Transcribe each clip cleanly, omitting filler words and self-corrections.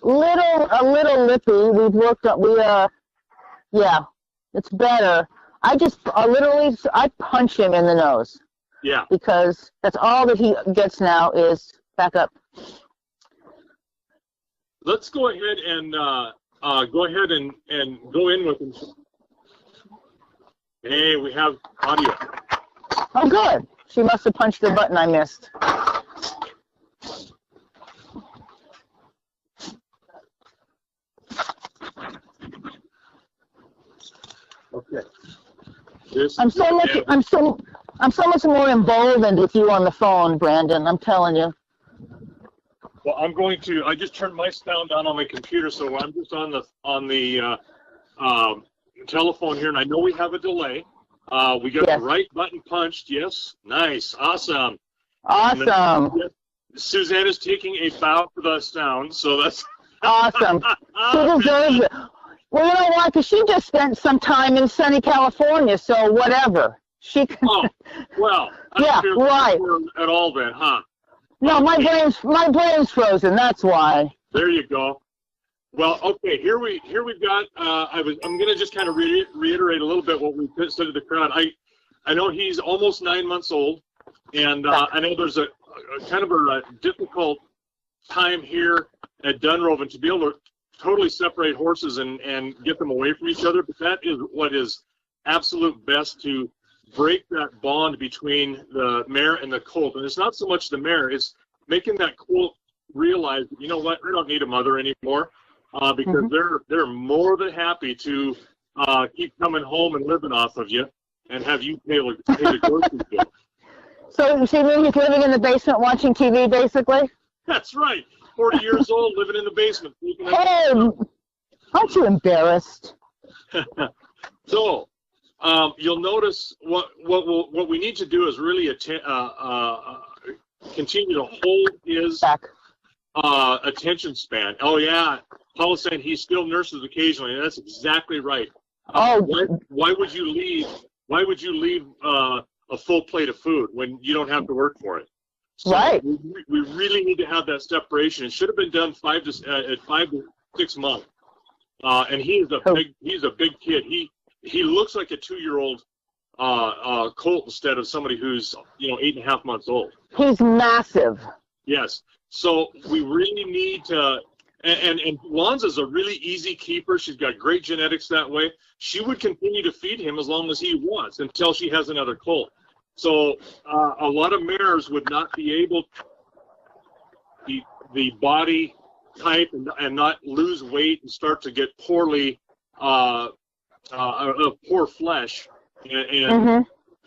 A little lippy. We've worked on, yeah, it's better. I just, I punch him in the nose. Yeah. Because that's all that he gets now is back up. Let's go ahead and go in with him. Hey, we have audio. Oh, good. She must have punched the button I missed. Okay. I'm so much more emboldened with you on the phone, Brandon. I'm telling you. Well, I just turned my sound down on my computer, so I'm just on the telephone here, and I know we have a delay. We got the right button punched. Yes. Nice. Awesome. Awesome. Suzanne is taking a bow for the sound, so that's awesome. She deserves it. Well, you know why? Because she just spent some time in sunny California, so whatever. She can. Oh, well. Yeah, right. At all then, huh? No, my brain's frozen. That's why. There you go. Well, okay. Here we've got. I'm going to just kind of reiterate a little bit what we said to the crowd. I know he's almost 9 months old, and I know there's a kind of a difficult time here at Dunrovin to be able to totally separate horses and get them away from each other. But that is what is absolute best to break that bond between the mare and the colt. And it's not so much the mare, it's making that colt realize, you know what, I don't need a mother anymore, because they're more than happy to keep coming home and living off of you and have you pay the groceries bill. So you mean he's living in the basement watching TV, basically? That's right. 40 years old, living in the basement. Hey, aren't you embarrassed? So, you'll notice what we need to do is really continue to hold his attention span. Oh yeah, Paul is saying he still nurses occasionally, and that's exactly right. Why would you leave? Why would you leave a full plate of food when you don't have to work for it? So right. We really need to have that separation. It should have been done 5 to 6 months. And he's a big kid. He looks like a 2-year-old colt instead of somebody who's 8.5 months old. He's massive. Yes. So we really need to. And Lonza's a really easy keeper. She's got great genetics that way. She would continue to feed him as long as he wants until she has another colt. So a lot of mares would not be able to the body type and not lose weight and start to get poor flesh and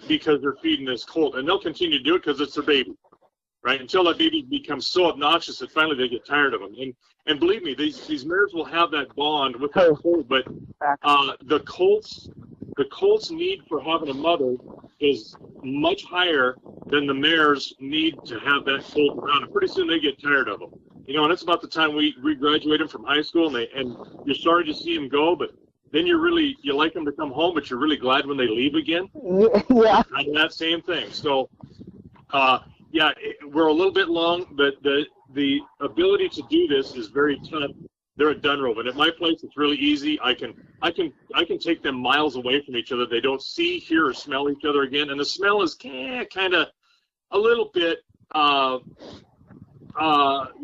because they're feeding this colt. And they'll continue to do it because it's their baby, right? Until that baby becomes so obnoxious that finally they get tired of them. And believe me, these mares will have that bond with that colt, but the colt's need for having a mother is much higher than the mare's need to have that colt around. And pretty soon they get tired of them. And it's about the time we graduate them from high school, and you're sorry to see them go, but then you like them to come home, but you're really glad when they leave again. Yeah. And that same thing. So, we're a little bit long, but the ability to do this is very tough. They're at Dunrovin. At my place, it's really easy. I can take them miles away from each other. They don't see, hear, or smell each other again. And the smell is kind of a little bit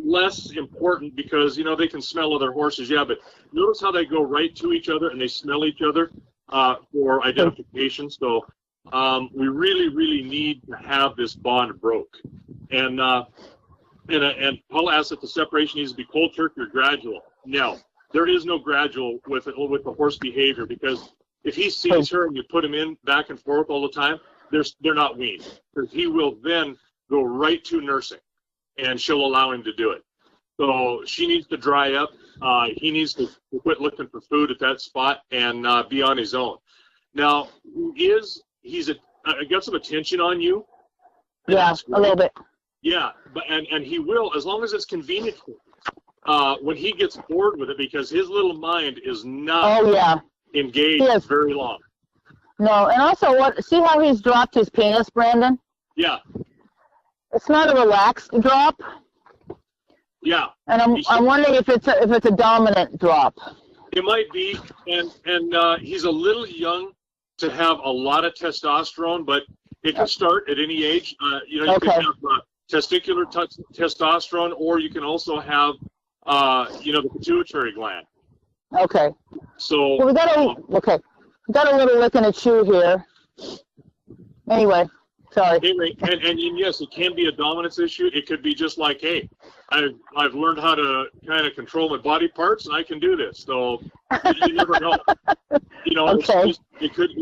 less important because they can smell other horses. Yeah, but notice how they go right to each other and they smell each other for identification. So we really, really need to have this bond broke. And Paul asked if the separation needs to be cold turkey or gradual. No, there is no gradual with the horse behavior, because if he sees her and you put him in back and forth all the time, they're not weaned, because he will then go right to nursing, and she'll allow him to do it. So she needs to dry up. He needs to quit looking for food at that spot and be on his own. Now, he's got some attention on you. Yeah, a little bit. Yeah, but and he will, as long as it's convenient for him. When he gets bored with it, because his little mind is not engaged very long. No, and also see how he's dropped his penis, Brandon? Yeah. It's not a relaxed drop. Yeah. And I'm wondering if it's a dominant drop. It might be, and he's a little young to have a lot of testosterone, but it can start at any age. You know, you can have testicular testosterone, or you can also have, you know, the pituitary gland. Okay. So well, we got a little lick in a chew here. Anyway, sorry. Anyway, and yes, it can be a dominance issue. It could be just like, hey, I've learned how to kind of control my body parts, and I can do this. So you never know. You know, it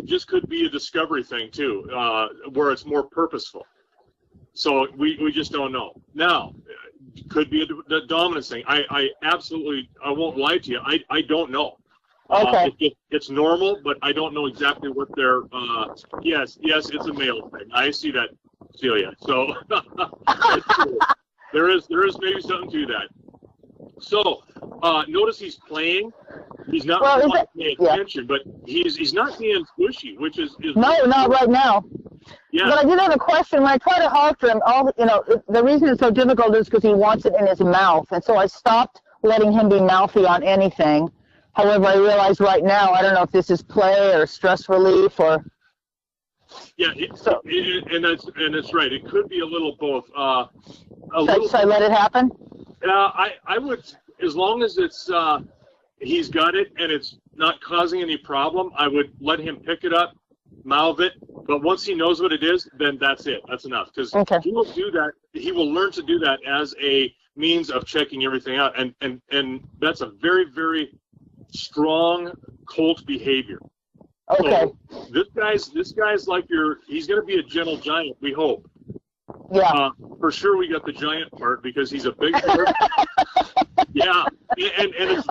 just could be a discovery thing too, where it's more purposeful. So we just don't know. Now, could be a dominance thing. I absolutely, I won't lie to you. I don't know. Okay. It's normal, but I don't know exactly what they're. Yes, it's a male thing. I see that, Celia. So there is maybe something to that. So notice he's playing. He's not paying attention, but he's not being squishy, which is no, not right now. Yeah. But I did have a question. When I try to halter him, the reason it's so difficult is because he wants it in his mouth, and so I stopped letting him be mouthy on anything. However, I realize right now, I don't know if this is play or stress relief or. Yeah, and that's right. It could be a little both. Should I let it happen? I would, as long as it's he's got it and it's not causing any problem, I would let him pick it up, mouth it. But once he knows what it is, then that's it. That's enough, because he will do that. He will learn to do that as a means of checking everything out, and that's a very, very strong colt behavior. Okay. So this guy's like he's going to be a gentle giant, we hope. Yeah. For sure we got the giant part because he's a big horse. Yeah. And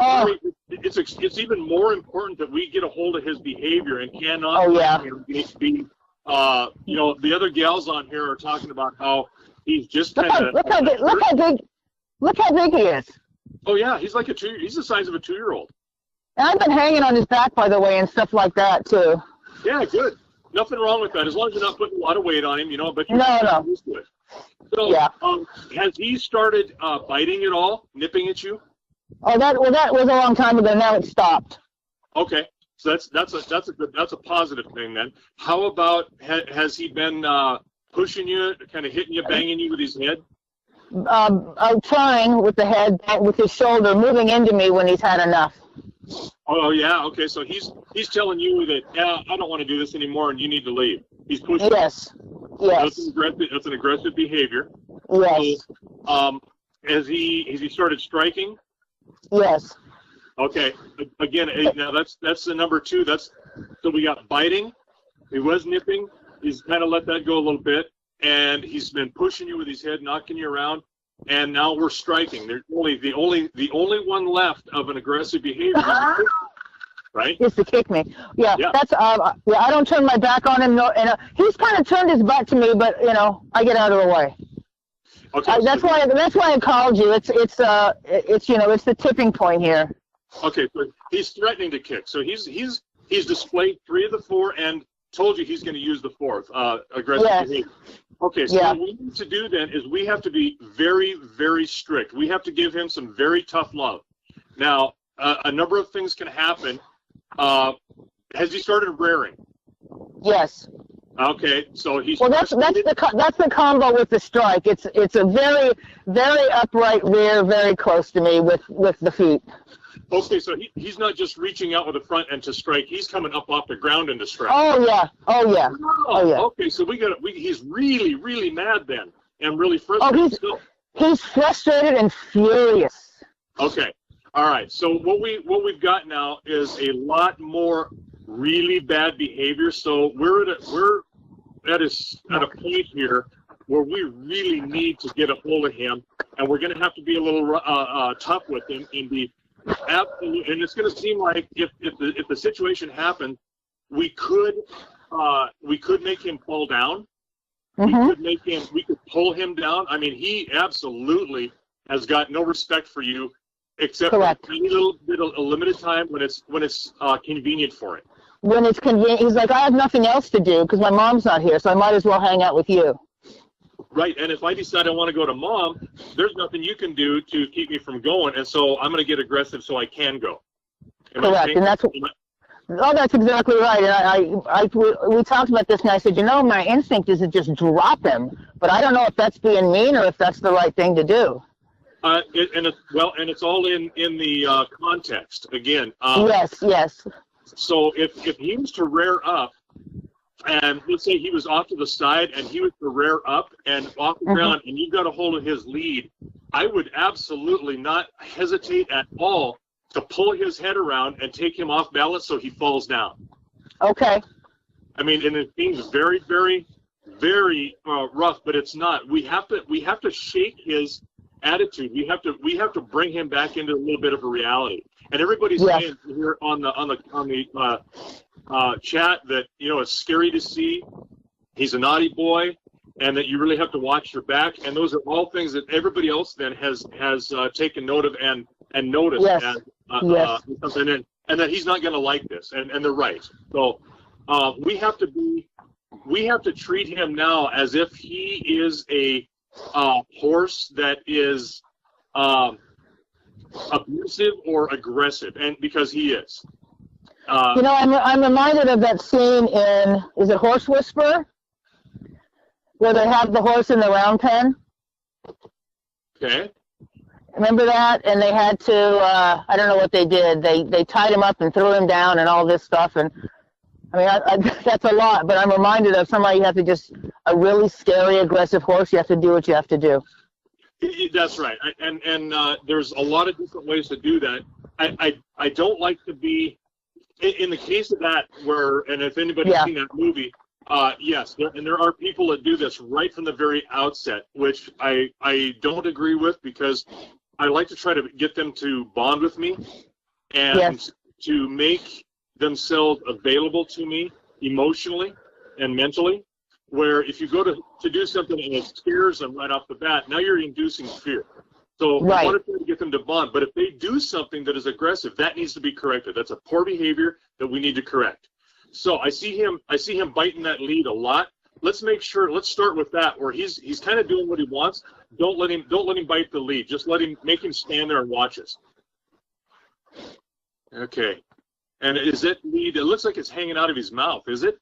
it's even more important that we get a hold of his behavior and cannot let him be you know, the other gals on here are talking about how he's just kind of look how big he is. Oh yeah, he's like he's the size of a 2-year-old. And I've been hanging on his back, by the way, and stuff like that, too. Yeah, good. Nothing wrong with that, as long as you're not putting a lot of weight on him, you know, but you're used to it. So, has he started biting at all, nipping at you? Oh, that was a long time ago. Now it's stopped. Okay, so that's a positive thing then. How about, has he been pushing you, kind of hitting you, banging you with his head? I'm trying with the head, with his shoulder, moving into me when he's had enough. Oh yeah, okay. So he's telling you that I don't want to do this anymore, and you need to leave. He's pushing. Yes. That's an aggressive behavior. Yes. So, has he started striking? Yes. Okay. Again, now that's the number 2. So we got biting. He was nipping. He's kind of let that go a little bit, and he's been pushing you with his head, knocking you around. And now we're striking. There's the only one left of an aggressive behavior, right? Is to kick me. Yeah. That's I don't turn my back on him. No, and he's kind of turned his butt to me, but I get out of the way. Okay. That's why I called you. It's the tipping point here. Okay, so he's threatening to kick. So he's displayed 3 of the 4 and told you he's going to use the 4th aggressive behavior. Okay, so what we need to do then is we have to be very, very strict. We have to give him some very tough love. Now, a number of things can happen. Has he started rearing? Yes. Okay, so he's. Well, that's the combo with the strike. It's a very, very upright rear, very close to me with the feet. Okay, so he's not just reaching out with the front end to strike. He's coming up off the ground into strike. Oh yeah. Okay, so he's really, really mad then, and really frustrated. He's frustrated and furious. Okay, all right. So what we've got now is a lot more really bad behavior. So we're at a point here where we really need to get a hold of him, and we're going to have to be a little tough with him and be. Absolutely, and it's going to seem like if the situation happened, we could make him fall down. Mm-hmm. We could pull him down. I mean, he absolutely has got no respect for you, except for a tiny little bit of a limited time when it's convenient for him. When it's convenient, he's like, I have nothing else to do because my mom's not here, so I might as well hang out with you. Right, and if I decide I want to go to Mom, there's nothing you can do to keep me from going, and so I'm going to get aggressive so I can go. Correct, and that's what. Oh, that's exactly right. And we talked about this, and I said, you know, my instinct is to just drop him, but I don't know if that's being mean or if that's the right thing to do. And it's all in the context again. Yes. So if he was to rear up, and let's say he was off to the side, and he was to rear up and off the ground, and you got a hold of his lead, I would absolutely not hesitate at all to pull his head around and take him off balance so he falls down. Okay. I mean, and it seems very, very, very rough, but it's not. We have to shake his attitude. We have to bring him back into a little bit of a reality. And everybody's saying here on the chat that, you know, it's scary to see. He's a naughty boy, and that you really have to watch your back. And those are all things that everybody else then has taken note of and noticed. Yes. Something, and that he's not going to like this, and they're right. So we have to treat him now as if he is a horse that is abusive or aggressive, and because he is. You know, I'm reminded of that scene in, is it Horse Whisperer, where they have the horse in the round pen. Okay. Remember that? And they had to, I don't know what they did. They tied him up and threw him down and all this stuff. And I mean, that's a lot, but I'm reminded of somebody you have to just, a really scary, aggressive horse, you have to do what you have to do. That's right. And there's a lot of different ways to do that. I don't like to be, in the case of that where, and if anybody's seen that movie, yes, there are people that do this right from the very outset, which I don't agree with, because I like to try to get them to bond with me and to make themselves available to me emotionally and mentally, where if you go to do something and it scares them right off the bat, now you're inducing fear. So I want to try to get them to bond. But if they do something that is aggressive, that needs to be corrected. That's a poor behavior that we need to correct. So I see him biting that lead a lot. Let's start with that, where he's kind of doing what he wants. Don't let him bite the lead. Just make him stand there and watch us. Okay. And is it lead? It looks like it's hanging out of his mouth. Is it?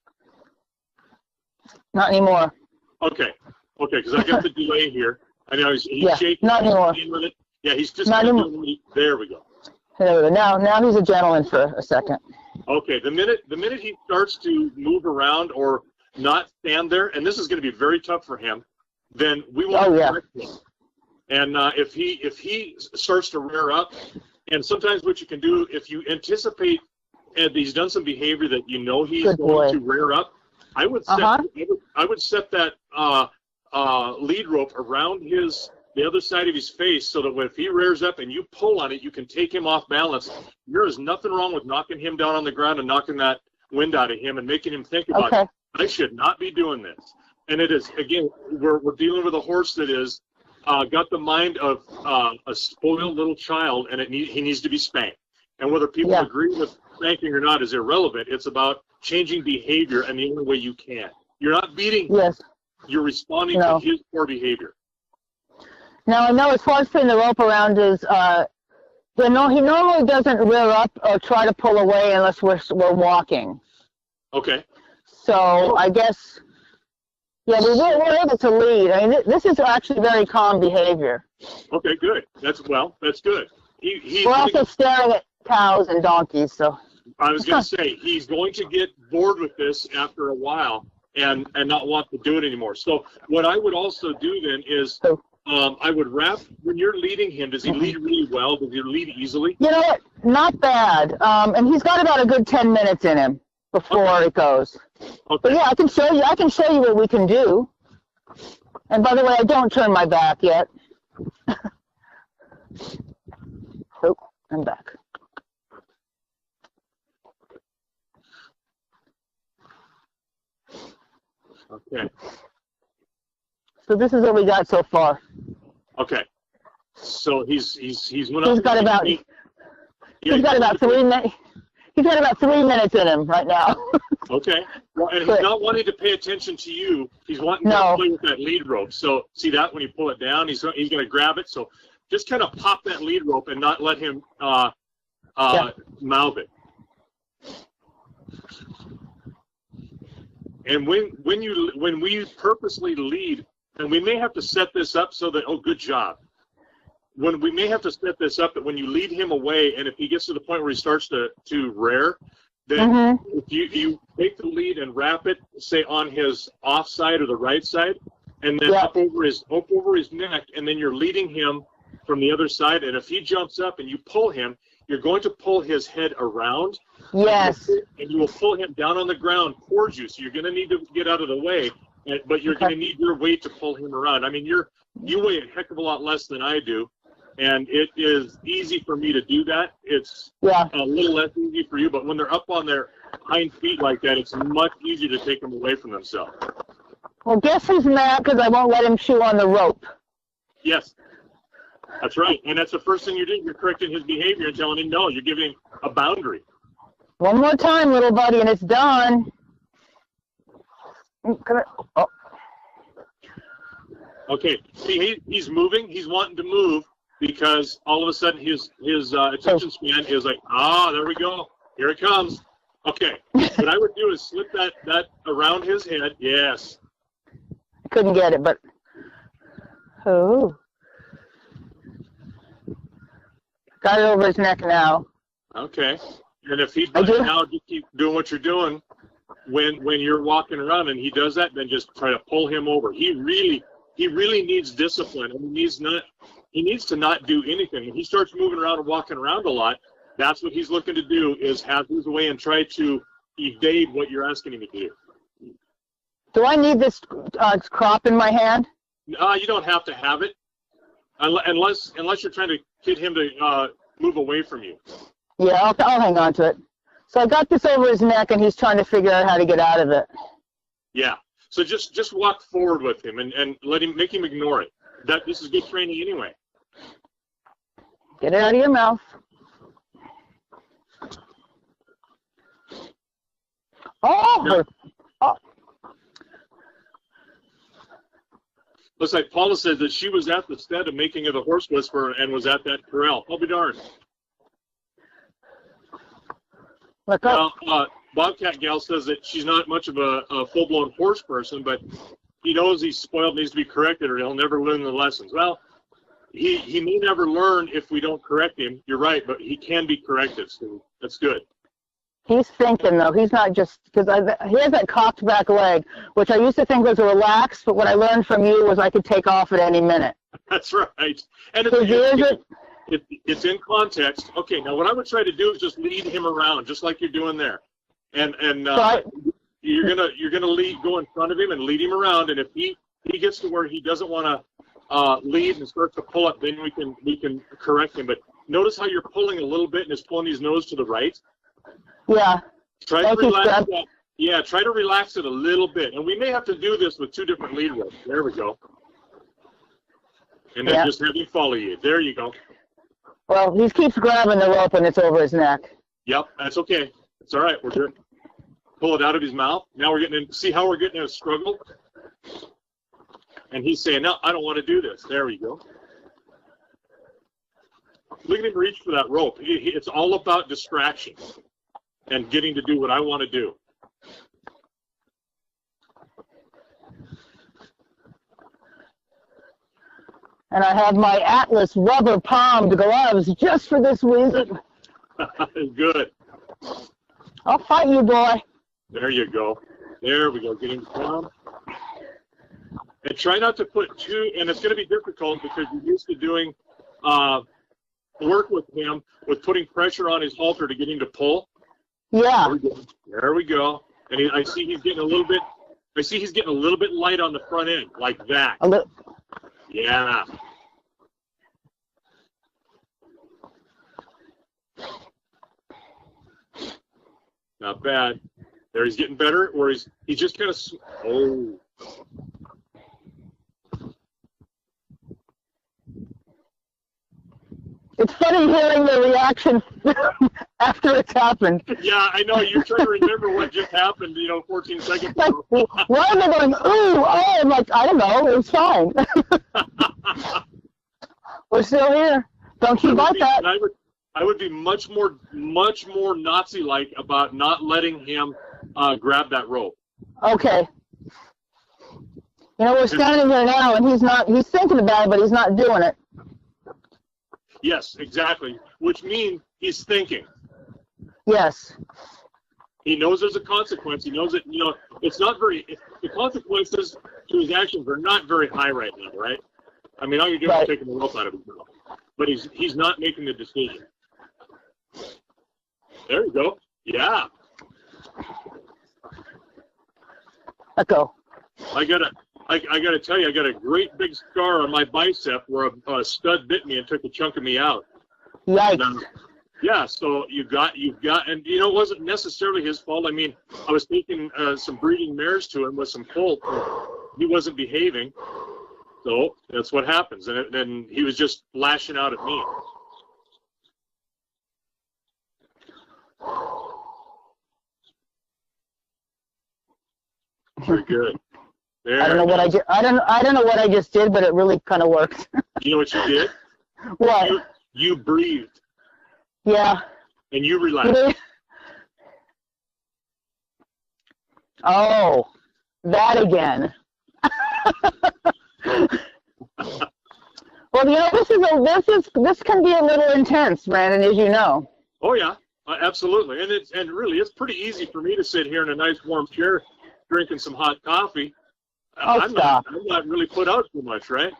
Not anymore. Okay, because I got the delay here. I know he's shaking. Not anymore. With it. Yeah, he's just kind of doing it. There we go. There we go. Now he's a gentleman for a second. Okay, the minute he starts to move around or not stand there, and this is going to be very tough for him, then we want to correct him. And if he starts to rear up, and sometimes what you can do, if you anticipate and he's done some behavior that you know he's going to rear up, I would set that lead rope around the other side of his face, so that if he rears up and you pull on it, you can take him off balance. There is nothing wrong with knocking him down on the ground and knocking that wind out of him and making him think about I should not be doing this. And it is, again, we're dealing with a horse that is got the mind of a spoiled little child, and he needs to be spanked. And whether people agree with spanking or not is irrelevant. It's about changing behavior, and the only way you can. You're not beating him. You're responding to his poor behavior. Now, I know as far as putting the rope around his, he normally doesn't rear up or try to pull away unless we're walking. Okay. So I guess, we're able to lead. I mean, this is actually very calm behavior. Okay, good. That's good. We're also staring at cows and donkeys, so. I was going to say, he's going to get bored with this after a while and not want to do it anymore. So what I would also do then is I would wrap, when you're leading him, does he lead really well? Does he lead easily? You know what? Not bad. And he's got about a good 10 minutes in him before it goes. Okay. But I can show you what we can do. And by the way, I don't turn my back yet. Oh, I'm back. Okay. So this is what we got so far. Okay. So he's got about 3 minutes. He's got about 3 minutes in him right now. Okay. Well, and he's not wanting to pay attention to you. He's wanting to play with that lead rope. So see that when you pull it down, he's going to grab it. So just kind of pop that lead rope and not let him mouth it. And when we purposely lead, and we may have to set this up so that, oh, good job. When we may have to set this up that when you lead him away, and if he gets to the point where he starts to rear, then if you take the lead and wrap it, say on his off side or the right side, and then up over his neck, and then you're leading him from the other side. And if he jumps up and you pull him, you're going to pull his head around. Yes. And you will pull him down on the ground towards you. So you're going to need to get out of the way, but you're going to need your weight to pull him around. I mean, you weigh a heck of a lot less than I do. And it is easy for me to do that. It's a little less easy for you, but when they're up on their hind feet like that, it's much easier to take them away from themselves. Well, guess he's mad because I won't let him chew on the rope. Yes, that's right. And that's the first thing you're doing. You're correcting his behavior and telling him no. You're giving him a boundary. One more time, little buddy, and it's done. Okay. See, he's moving. He's wanting to move. Because all of a sudden his attention span is like, there we go. Here it comes. Okay. What I would do is slip that around his head. Yes. Couldn't get it, but got it over his neck now. Okay. And if he does now, just keep doing what you're doing when you're walking around and he does that, then just try to pull him over. He really needs discipline, and he needs to not do anything. When he starts moving around and walking around a lot, that's what he's looking to do, is have his way and try to evade what you're asking him to do. Do I need this crop in my hand? You don't have to have it, unless you're trying to get him to move away from you. Yeah, I'll hang on to it. So I got this over his neck, and he's trying to figure out how to get out of it. Yeah. So just walk forward with him and make him ignore it. This is good training anyway. Get it out of your mouth. Oh! Looks like Paula said that she was at the stead of making of the horse whisperer and was at that corral. I'll be darned. Look up. Now, Bobcat Gal says that she's not much of a full-blown horse person, but he knows he's spoiled, needs to be corrected, or he'll never learn the lessons. Well, he may never learn if we don't correct him. You're right, but he can be corrected, so that's good. He's thinking, though. He's not just, because he has that cocked back leg, which I used to think was relaxed, but what I learned from you was I could take off at any minute. That's right. And it's in context. Okay, now what I would try to do is just lead him around, just like you're doing there. And you're gonna go in front of him and lead him around, and if he gets to where he doesn't want to lead and starts to pull up, then we can correct him. But notice how you're pulling a little bit and is pulling his nose to the right. Yeah. Try to relax that. Yeah, try to relax it a little bit, and we may have to do this with 2 different lead ropes. There we go. And then just have him follow you. There you go. Well, he keeps grabbing the rope and it's over his neck. Yep, that's okay. It's all right. We're good. Pull it out of his mouth. Now we're getting in. See how we're getting in a struggle? And he's saying, no, I don't want to do this. There we go. Look at him reach for that rope. It's all about distraction and getting to do what I want to do. And I have my Atlas rubber palmed gloves just for this reason. Good. I'll fight you, boy. There you go. There we go. Get him down. And try not to put and it's going to be difficult because you're used to doing work with him with putting pressure on his halter to get him to pull. Yeah. There we go. And I see he's getting a little bit light on the front end, like that. A little. Yeah. Not bad. There, he's getting better, or he's just kind of. Oh. It's funny hearing the reaction after it's happened. Yeah, I know. You're trying to remember what just happened, 14 seconds Like, ago. why am I going, ooh, oh, I'm like, I don't know, it was fine. We're still here. Don't you bite that. I would be much more Nazi-like about not letting him grab that rope. Okay. We're standing here now, and he's thinking about it, but he's not doing it. Yes, exactly. Which means he's thinking. Yes. He knows there's a consequence. He knows that, it's not the consequences to his actions are not very high right now, right? I mean, all you're doing is taking the rope out of his mouth. But he's not making the decision. There you go. Yeah. Let go. I gotta tell you, I got a great big scar on my bicep where a stud bit me and took a chunk of me out. Yikes. And, yeah, so you've got, and it wasn't necessarily his fault. I mean, I was taking some breeding mares to him with some colts. He wasn't behaving, so that's what happens. And then he was just lashing out at me. Very good. There. I don't know what I don't know what I just did, but it really kind of worked. You know what you did? What? You breathed. Yeah. And you relaxed. Oh, that again. Well, this can be a little intense, Brandon, as you know. Oh yeah, absolutely. And really, it's pretty easy for me to sit here in a nice warm chair, drinking some hot coffee. I'm not really put out too much, right?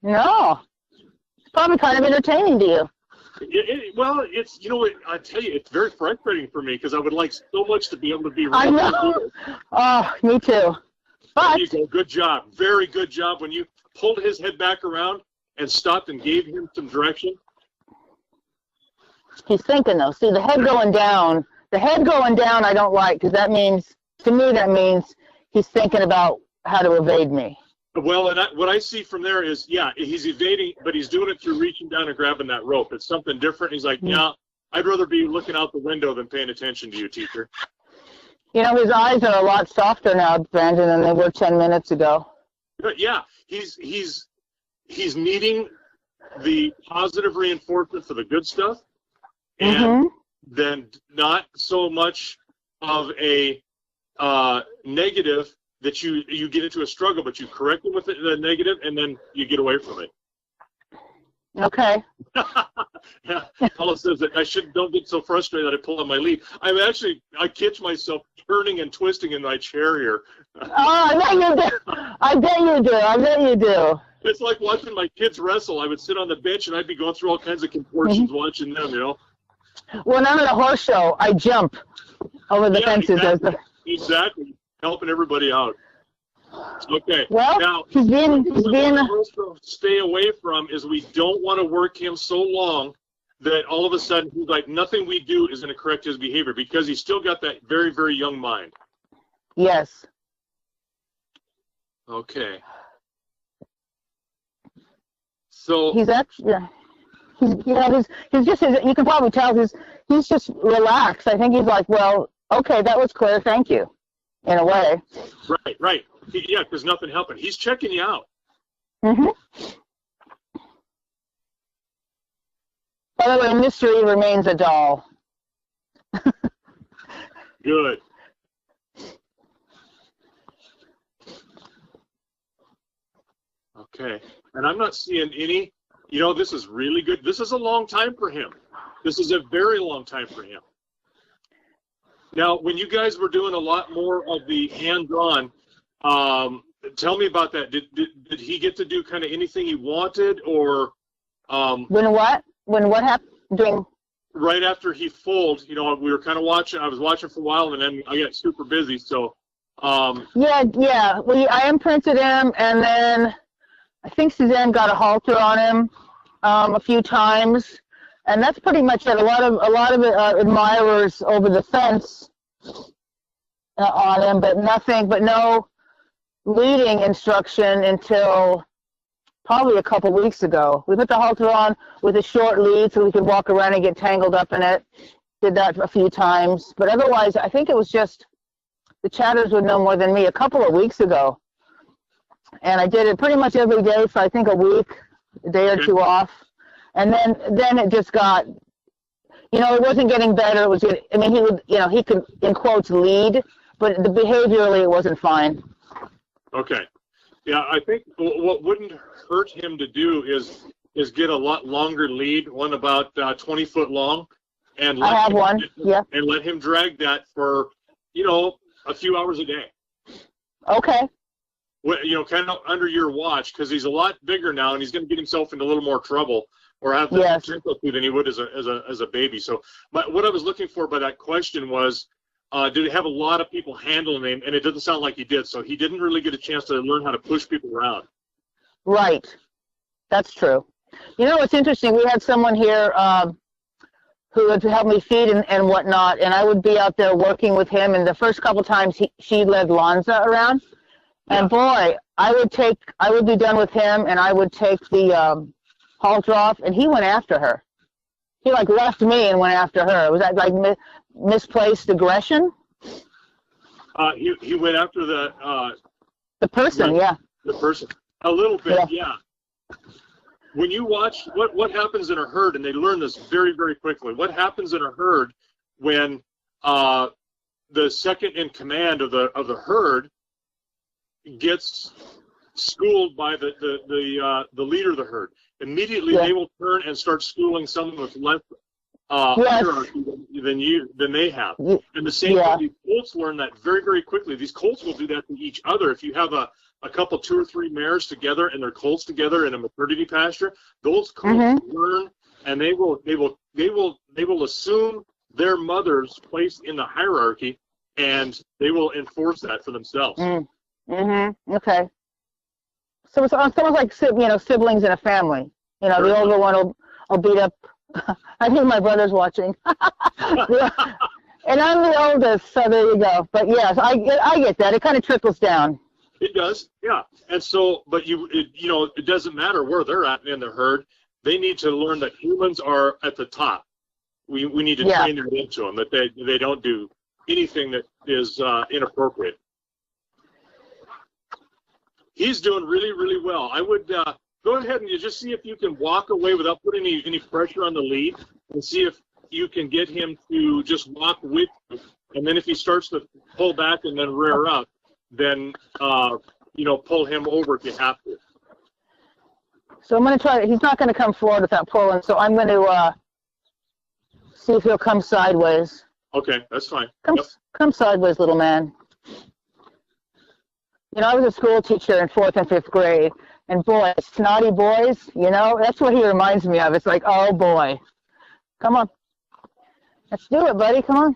No. It's probably kind of entertaining to you. Well, it's, I tell you, it's very frustrating for me because I would like so much to be able to be I know. Oh, me too. But there you go. Good job. Very good job when you pulled his head back around and stopped and gave him some direction. He's thinking, though. See, the head going down I don't like, because to me that means he's thinking about how to evade me. Well, and what I see from there is, yeah, he's evading, but he's doing it through reaching down and grabbing that rope. It's something different. He's like, yeah, I'd rather be looking out the window than paying attention to you, teacher. His eyes are a lot softer now, Brandon, than they were 10 minutes ago. But yeah, he's needing the positive reinforcement for the good stuff, and then not so much of a negative that you get into a struggle, but you correct it with the negative, and then you get away from it. Okay. Yeah, Paula says that don't get so frustrated that I pull on my lead. I catch myself turning and twisting in my chair here. Oh, I bet you do. It's like watching my kids wrestle. I would sit on the bench and I'd be going through all kinds of contortions watching them, When I'm at a horse show, I jump over the fences. Exactly. Helping everybody out. Okay. Well, now, he's being stay away from is we don't want to work him so long that all of a sudden he's like, nothing we do is going to correct his behavior, because he's still got that very, very young mind. Yes. Okay. So he's actually, he's just, you can probably tell he's just relaxed. I think he's like, well, okay, that was clear, thank you, in a way. Right. Yeah, because nothing helping. He's checking you out. Mm-hmm. By the way, mystery remains a doll. Good. Okay. And I'm not seeing any, this is really good. This is a long time for him. This is a very long time for him. Now, when you guys were doing a lot more of the hands-on, tell me about that. Did he get to do kind of anything he wanted, or? When what happened? Doing right after he foaled, we were kind of watching. I was watching for a while, and then I got super busy. So. Yeah. I imprinted him, and then I think Suzanne got a halter on him a few times, and that's pretty much it. A lot of admirers over the fence on him, but no leading instruction until probably a couple weeks ago. We put the halter on with a short lead so we could walk around and get tangled up in it. did that a few times. But otherwise, I think it was just the chatters would know more than me a couple of weeks ago. And I did it pretty much every day for, I think, a week, a day or two off. And then it just got, you know, it wasn't getting better. It was, I mean, he would, you know, he could, in quotes, lead, but behaviorally it wasn't fine. Okay. Yeah, I think what wouldn't hurt him to do is get a lot longer lead, one about 20 foot long, and I have one. Yeah. And let him drag that for, you know, a few hours a day. Okay. You know, kind of under your watch, because he's a lot bigger now, and he's going to get himself into a little more trouble, or have the potential to than he would as a baby. So, what I was looking for by that question was, did he have a lot of people handling him? And it doesn't sound like he did. So he didn't really get a chance to learn how to push people around. Right. That's true. You know, it's interesting. We had someone here who would help me feed and whatnot, and I would be out there working with him. And the first couple times she led Lonza around. And boy, I would be done with him, and I would take the halter off, and he went after her. He like left me and went after her. Was that like misplaced aggression? He went after the person, the person a little bit, yeah. When you watch what happens in a herd, and they learn this very, very quickly. What happens in a herd when the second in command of the herd gets schooled by the leader of the herd? Immediately they will turn and start schooling someone with less hierarchy than they have. And the same thing, these colts learn that very, very quickly. These colts will do that to each other. If you have a couple, 2 or 3 mares together and they're colts together in a maternity pasture, those colts learn, and they will assume their mother's place in the hierarchy, and they will enforce that for themselves. Okay. So it's almost like, you know, siblings in a family. You know, the older one will beat up. I think my brother's watching. And I'm the oldest, so there you go. But yes, I get that. It kind of trickles down. It does, yeah. And so, but it doesn't matter where they're at in the herd. They need to learn that humans are at the top. We need to train that into them, that they don't do anything that is inappropriate. He's doing really, really well. I would go ahead and you just see if you can walk away without putting any pressure on the lead, and see if you can get him to just walk with you. And then if he starts to pull back and then rear out, then pull him over if you have to. So I'm going to try. He's not going to come forward without pulling. So I'm going to see if he'll come sideways. Okay, that's fine. Come sideways, little man. You know, I was a school teacher in 4th and 5th grade, and boy, snotty boys, you know, that's what he reminds me of. It's like, oh boy. Come on. Let's do it, buddy. Come on.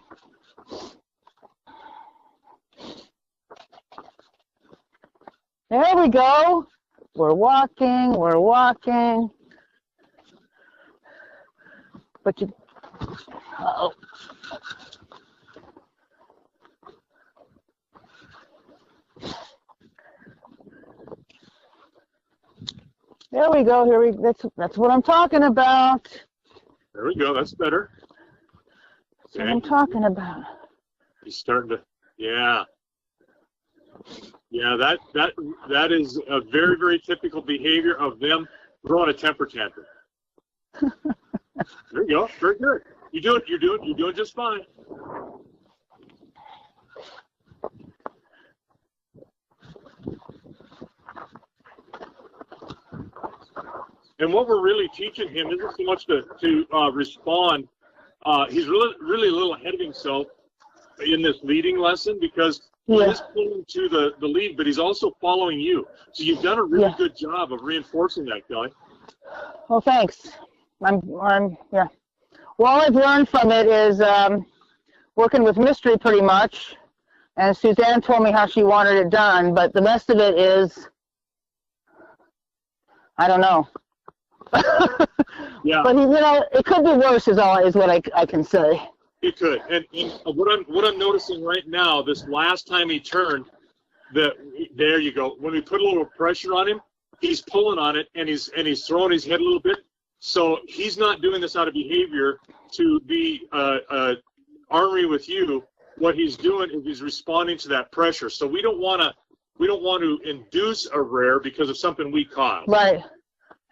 There we go. We're walking. But you, uh-oh. There we go. That's what I'm talking about. There we go. That's better. That's what I'm talking about. He's starting to, yeah. Yeah, that is a very, very typical behavior of them throwing a temper tantrum. There you go. Very good. You're doing just fine. And what we're really teaching him isn't so much to respond. He's really a little ahead of himself in this leading lesson, because he is pulling to the lead, but he's also following you. So you've done a really good job of reinforcing that, Kelly. Well, thanks. Well, all I've learned from it is working with mystery pretty much. And Suzanne told me how she wanted it done, but the rest of it is, I don't know. Yeah. But it could be worse. Is what I can say. It could. And what I'm noticing right now, this last time he turned, there you go. When we put a little pressure on him, he's pulling on it, and he's throwing his head a little bit. So he's not doing this out of behavior to be ornery with you. What he's doing is he's responding to that pressure. So we don't want to induce a rear because of something we caused. Right.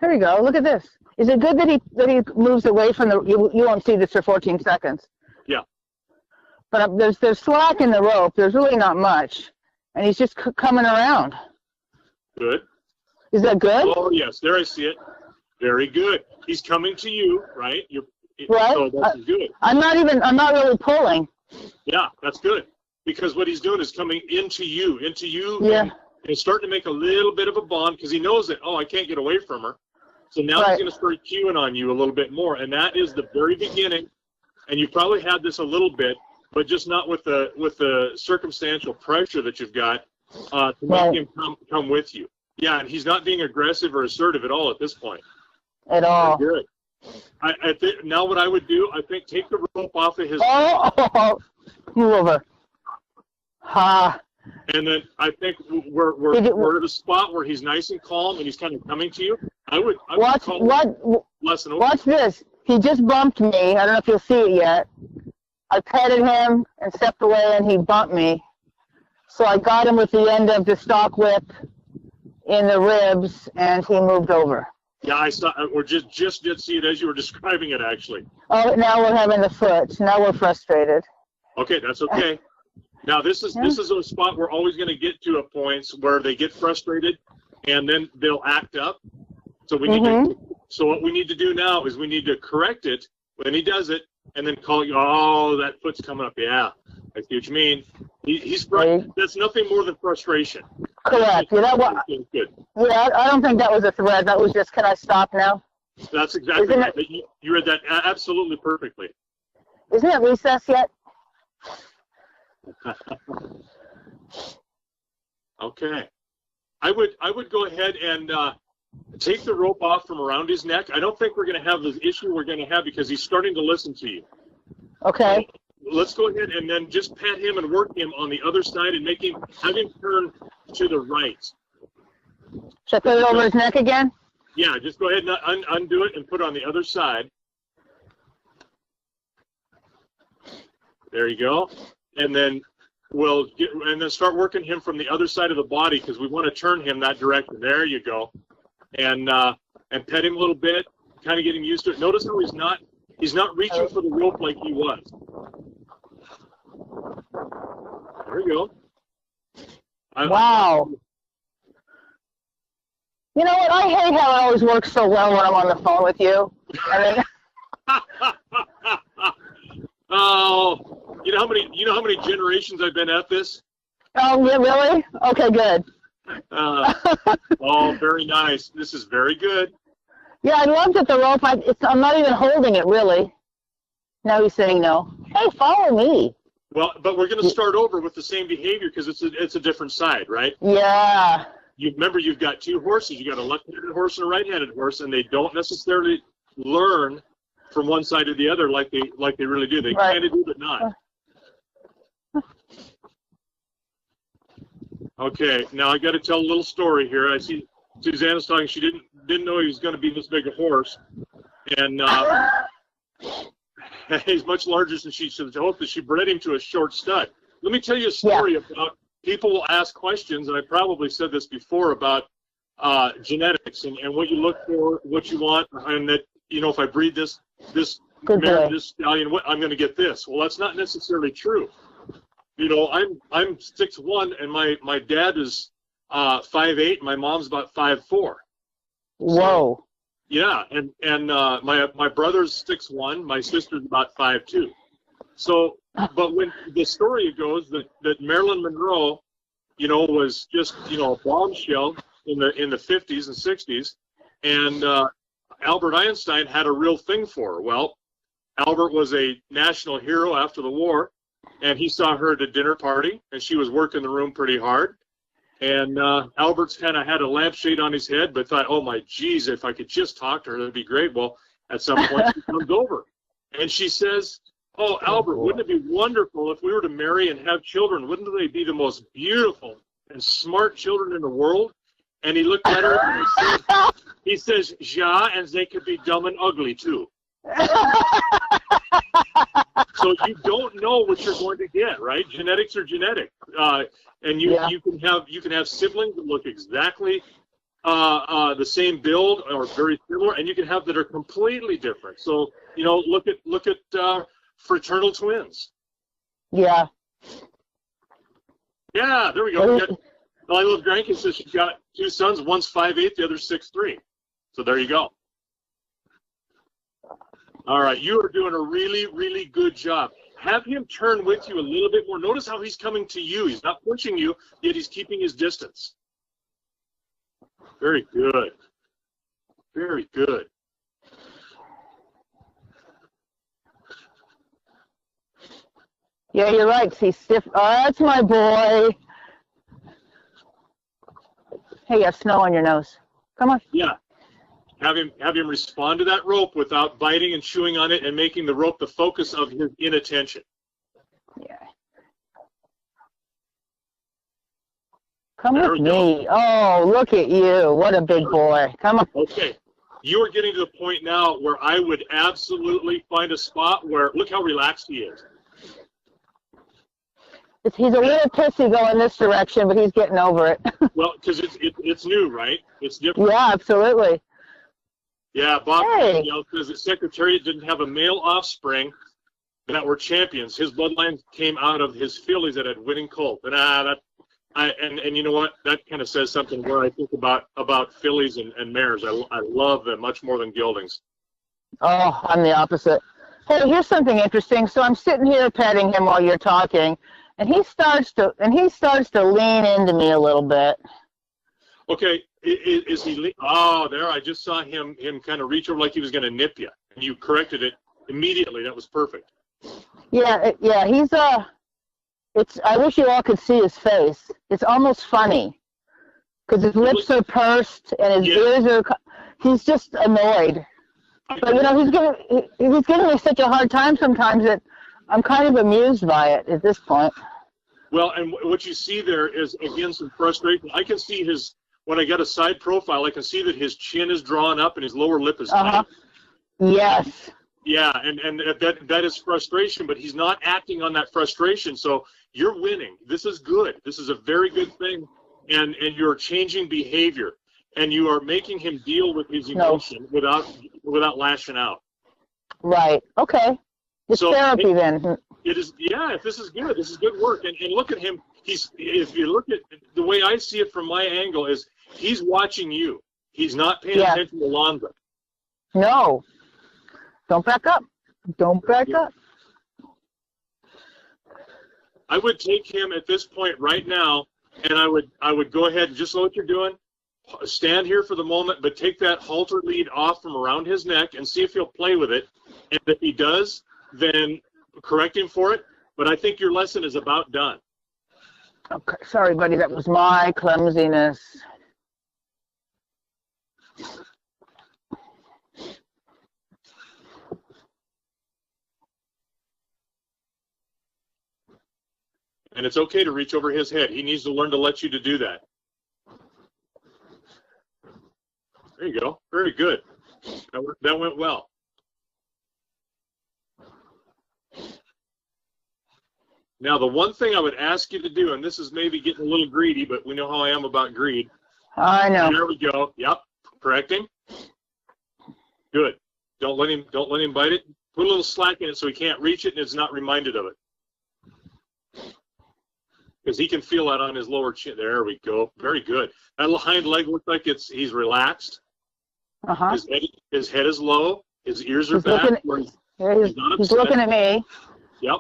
Here we go. Look at this. Is it good that he moves away from the? You won't see this for 14 seconds. Yeah. But there's slack in the rope. There's really not much, and he's just coming around. Good. Is that good? Oh yes, there I see it. Very good. He's coming to you, right? Right. So that's good. I'm not really pulling. Yeah, that's good. Because what he's doing is coming into you, Yeah. and starting to make a little bit of a bond because he knows that, oh, I can't get away from her. So now Right. he's going to start cueing on you a little bit more. And that is the very beginning. And you probably had this a little bit, but just not with the circumstantial pressure that you've got to Right. make him come with you. Yeah, and he's not being aggressive or assertive at all at this point. At all. Very good. I think now what I would do, I think take the rope off of his. Oh, move over. Ha. And then I think we're at a spot where he's nice and calm and he's kind of coming to you. I would call lesson over. Watch this. He just bumped me. I don't know if you'll see it yet. I petted him and stepped away, and he bumped me. So I got him with the end of the stock whip in the ribs, and he moved over. Yeah, I saw. Or just did see it as you were describing it, actually. Oh, now we're having the foot. Now we're frustrated. Okay, that's okay. Now this is a spot we're always going to get to a point where they get frustrated, and then they'll act up. So we need to. So what we need to do now is we need to correct it when he does it, and then call you. Oh, that foot's coming up. Yeah, I see what you mean. He's right. That's nothing more than frustration. Correct. You know what? Good. Yeah, I don't think that was a threat. That was just, can I stop now? That's exactly right. You read that absolutely perfectly. Isn't it recess yet? Okay. I would go ahead and take the rope off from around his neck. I don't think we're going to have the issue we're going to have because he's starting to listen to you. Okay. So let's go ahead and then just pat him and work him on the other side and have him turn to the right. Should I put it over his neck again? Yeah, just go ahead and undo it and put it on the other side. There you go. And then start working him from the other side of the body because we want to turn him that direction. There you go. And pet him a little bit, kind of get him used to it. Notice how he's not reaching for the rope like he was. There you go. Wow. You know what? I hate how it always works so well when I'm on the phone with you. I mean, oh, you know how many generations I've been at this? Oh, yeah, really? Okay, good. Oh, very nice. This is very good. Yeah, I love that the rope. I'm not even holding it really. Now he's saying no. Hey, follow me. Well, but we're going to start over with the same behavior because it's a different side, right? Yeah. Remember, you've got two horses. You got a left-handed horse and a right-handed horse, and they don't necessarily learn from one side to the other like they really do. They kind of do, but not. Okay, now I got to tell a little story here. I see Susanna's talking. She didn't know he was going to be this big a horse, and he's much larger than she should have hoped. That she bred him to a short stud. Let me tell you a story about people will ask questions, and I probably said this before about genetics and what you look for, what you want, and that if I breed this mare, this stallion, I'm going to get this. Well, that's not necessarily true. I'm 6'1", and my dad is 5'8", my mom's about 5'4". Whoa. So, yeah, and my brother's 6'1", my sister's about 5'2". So, but when the story goes that Marilyn Monroe, was just a bombshell in the 50s and 60s, and Albert Einstein had a real thing for her. Well, Albert was a national hero after the war. And he saw her at a dinner party, and she was working the room pretty hard. And Albert's kind of had a lampshade on his head, but thought, oh, my geez, if I could just talk to her, that'd be great. Well, at some point, she comes over. And she says, oh, Albert, wouldn't it be wonderful if we were to marry and have children? Wouldn't they be the most beautiful and smart children in the world? And he looked at her and he says, "Ja," and they could be dumb and ugly too. So you don't know what you're going to get, right? Genetics are genetic, and you can have siblings that look exactly the same build or very similar, and you can have that are completely different. So look at fraternal twins. Yeah. Yeah, there we go. I love Granky says she's got 2 sons. One's 5'8", the other's 6'3". So there you go. All right, you are doing a really, really good job. Have him turn with you a little bit more. Notice how he's coming to you. He's not pushing you, yet he's keeping his distance. Very good. Very good. Yeah, you're right. He's stiff. Oh, that's my boy. Hey, you have snow on your nose. Come on. Yeah. Have him respond to that rope without biting and chewing on it and making the rope the focus of his inattention. Yeah. Come with me. Oh, look at you. What a big boy. Come on. Okay. You are getting to the point now where I would absolutely find a spot where, look how relaxed he is. He's a little pissy going this direction, but he's getting over it. Well, because it's new, right? It's different. Yeah, absolutely. Yeah, Bob, hey. Because the Secretariat didn't have a male offspring that were champions. His bloodline came out of his fillies that had winning colt. And and you know what? That kind of says something where I think about fillies and mares. I love them much more than geldings. Oh, I'm the opposite. Hey, here's something interesting. So I'm sitting here petting him while you're talking. And he starts to lean into me a little bit. Okay, is he? Oh, there! I just saw him kind of reach over like he was going to nip you, and you corrected it immediately. That was perfect. Yeah. He's It's. I wish you all could see his face. It's almost funny because his lips are pursed and his ears are. He's just annoyed. But he's giving me such a hard time sometimes that I'm kind of amused by it at this point. Well, and what you see there is, again, some frustration. I can see when I got a side profile, I can see that his chin is drawn up and his lower lip is tight. Yes. Yeah, and that is frustration, but he's not acting on that frustration. So you're winning. This is good. This is a very good thing, and you're changing behavior, and you are making him deal with his emotion without lashing out. Right. Okay. It's therapy then. It is, yeah. This is good. This is good work. And look at him. If you look at the way I see it from my angle, is he's watching you. He's not paying attention to Alondra. No. Don't back up. Don't back up. I would take him at this point right now, and I would go ahead and just know what you're doing. Stand here for the moment, but take that halter lead off from around his neck and see if he'll play with it. And if he does, then correct him for it. But I think your lesson is about done. Okay, sorry, buddy. That was my clumsiness. And it's okay to reach over his head. He needs to learn to let you to do that. There you go. Very good. That went well. Now, the one thing I would ask you to do, and this is maybe getting a little greedy, but we know how I am about greed. I know. There we go. Yep. Correcting. Good. Don't let him bite it. Put a little slack in it so he can't reach it and is not reminded of it. Because he can feel that on his lower chin. There we go. Very good. That little hind leg looks like he's relaxed. Uh-huh. His head is low. His ears are back. He's looking at me. Yep.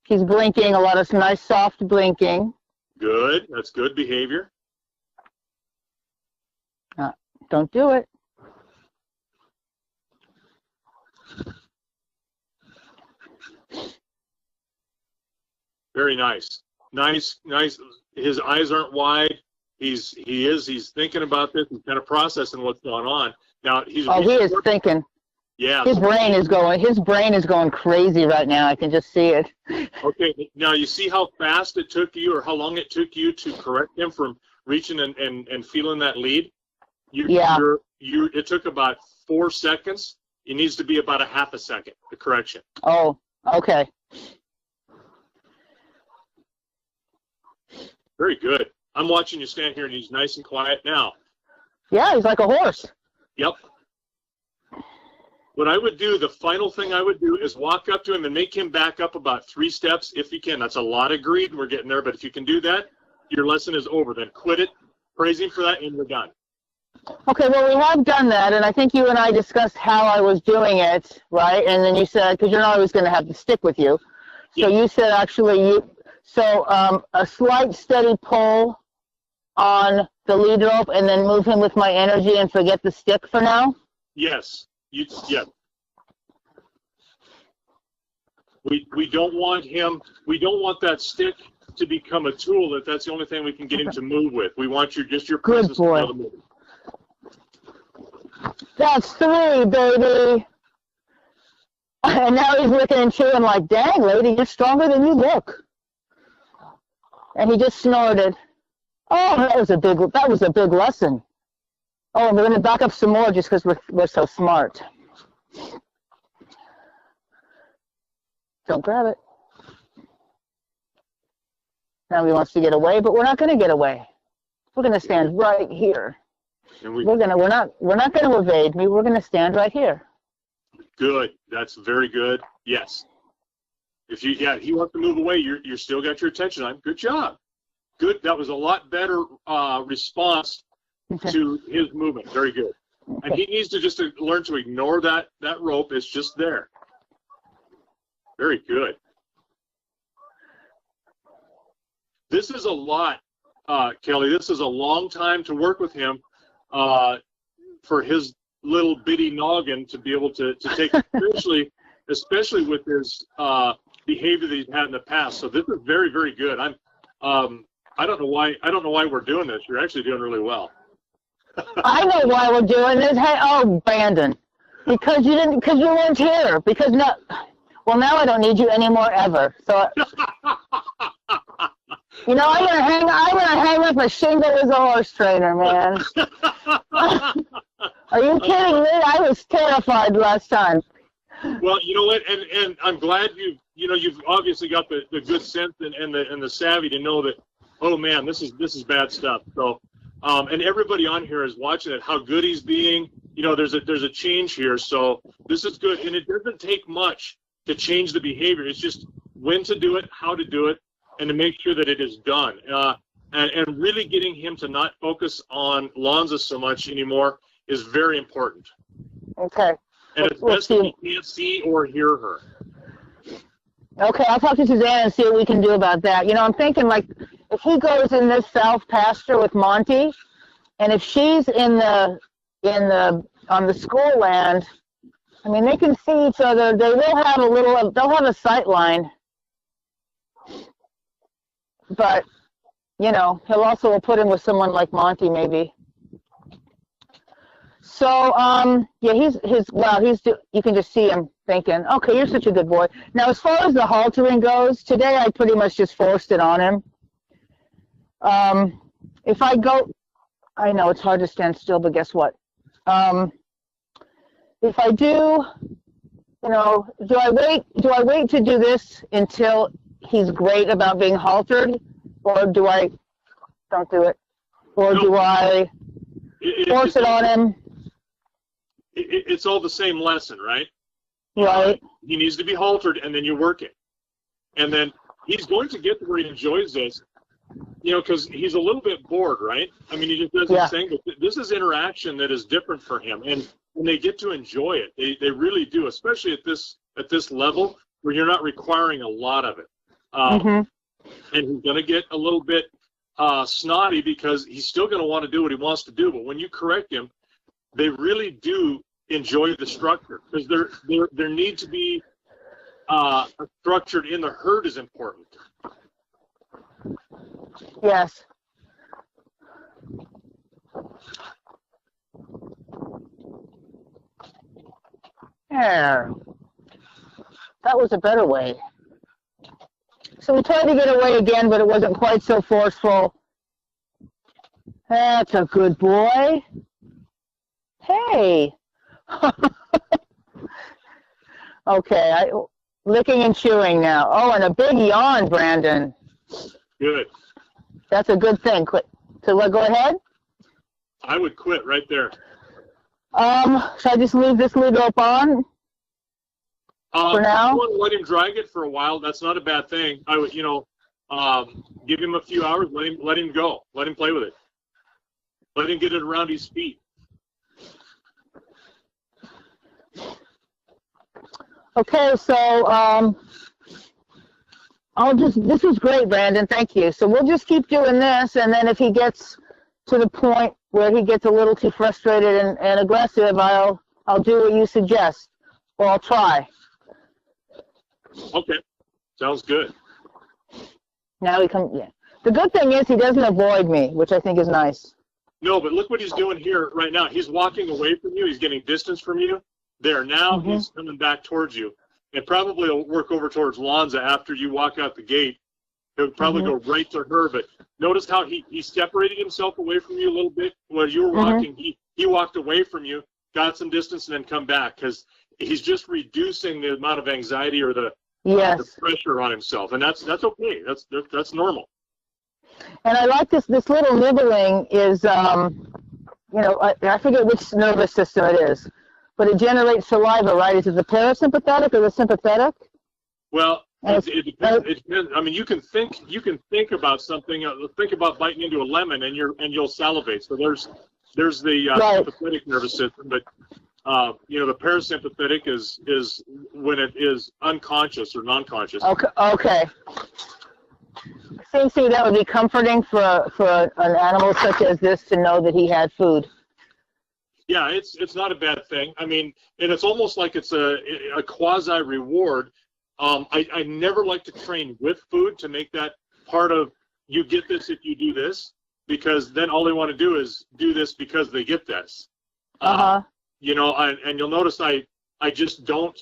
He's blinking, a lot of nice soft blinking. Good. That's good behavior. Don't do it. Very nice. Nice. His eyes aren't wide. He's thinking about this. He's kind of processing what's going on. Now he is thinking. Yeah. His brain is going crazy right now. I can just see it. Okay. Now you see how fast it took you, or how long it took you to correct him from reaching and feeling that lead. It took about 4 seconds. It needs to be about a half a second, the correction. Oh, okay. Very good. I'm watching you stand here, and he's nice and quiet now. Yeah, he's like a horse. Yep. What I would do, the final thing I would do, is walk up to him and make him back up about 3 steps if you can. That's a lot of greed. We're getting there, but if you can do that, your lesson is over. Then quit it, praise him for that, and we're done. Okay, well, we have done that, and I think you and I discussed how I was doing it, right? And then you said, because you're not always going to have to stick with you. So you said actually a slight steady pull on the lead rope and then move him with my energy and forget the stick for now? Yes. Yeah. We don't want that stick to become a tool that's the only thing we can get him to move with. We want your presence to be able to move. That's 3, baby. And now he's looking and chewing like, dang, lady, you're stronger than you look. And he just snorted. Oh, that was a big lesson. Oh, and we're going to back up some more just because we're so smart. Don't grab it. Now he wants to get away, but we're not going to get away. We're going to stand right here. And we're not going to evade me. We're going to stand right here. Good. That's very good. Yes. If he wants to move away, you still got your attention on him. Good job. Good. That was a lot better response to his movement. Very good. And he needs to just learn to ignore that rope. It's just there. Very good. This is a lot, Kelli. This is a long time to work with him for his little bitty noggin to be able to take, especially with his behavior that he's had in the past. So this is very, very good. I don't know why we're doing this. You're actually doing really well. I know why we're doing this. Hey, Brandon, because you weren't here. Now I don't need you anymore ever. So, I'm gonna hang up a shingle as a horse trainer, man. Are you kidding me? I was terrified last time. Well, you know what, and I'm glad you've obviously got the good sense and the savvy to know that, oh man, this is bad stuff. So, and everybody on here is watching it, how good he's being. There's a change here, so this is good, and it doesn't take much to change the behavior. It's just when to do it, how to do it, and to make sure that it is done. And really getting him to not focus on Lonza so much anymore is very important. Okay. And it's best if he can't see or hear her. Okay, I'll talk to Suzanne and see what we can do about that. I'm thinking, like, if he goes in this south pasture with Monty, and if she's on the school land, I mean, they can see each other. They will have they'll have a sight line. But, he'll also put him with someone like Monty, maybe. So, you can just see him thinking, okay, you're such a good boy. Now, as far as the haltering goes, today I pretty much just forced it on him. If I go, I know it's hard to stand still, but guess what? If I do, do I wait to do this until he's great about being haltered, or do I don't do it? Or do I force it on him? It's all the same lesson, right? Right. He needs to be haltered, and then you work it. And then he's going to get to where he enjoys this, because he's a little bit bored, right? I mean, he just does his thing, but this is interaction that is different for him, and they get to enjoy it. They really do, especially at this level where you're not requiring a lot of it. And he's going to get a little bit snotty because he's still going to want to do what he wants to do. But when you correct him, they really do enjoy the structure, because there need to be a structure in the herd is important. Yes. There. That was a better way. So we tried to get away again, but it wasn't quite so forceful. That's a good boy. Hey. Okay, licking and chewing now. Oh, and a big yawn, Brandon. Good. That's a good thing. Quit. So what? Go ahead. I would quit right there. Should I just leave this lid up on for now? You want to let him drag it for a while. That's not a bad thing. I would, give him a few hours. Let him go. Let him play with it. Let him get it around his feet. Okay, so this is great, Brandon. Thank you. So we'll just keep doing this, and then if he gets to the point where he gets a little too frustrated and aggressive, I'll do what you suggest, or I'll try. Okay, sounds good. Now he comes. Yeah. The good thing is he doesn't avoid me, which I think is nice. No, but look what he's doing here right now. He's walking away from you. He's getting distance from you. There, now he's coming back towards you. And probably will work over towards Lonza after you walk out the gate. He'll probably go right to her. But notice how he separated himself away from you a little bit. While you were walking, he walked away from you, got some distance, and then come back. Because he's just reducing the amount of anxiety or the pressure on himself. And that's okay. That's normal. And I like this little nibbling is, I forget which nervous system it is, but it generates saliva, right? Is it the parasympathetic or the sympathetic? Well, it depends. It depends. I mean, you can think about something. Think about biting into a lemon, and you'll salivate. So there's the sympathetic nervous system, but the parasympathetic is when it is unconscious or non-conscious. Okay. Seems to me that would be comforting for an animal such as this to know that he had food. Yeah, it's not a bad thing. I mean, and it's almost like it's a quasi reward. I never like to train with food to make that part of you get this if you do this, because then all they want to do is do this because they get this. And you'll notice I just don't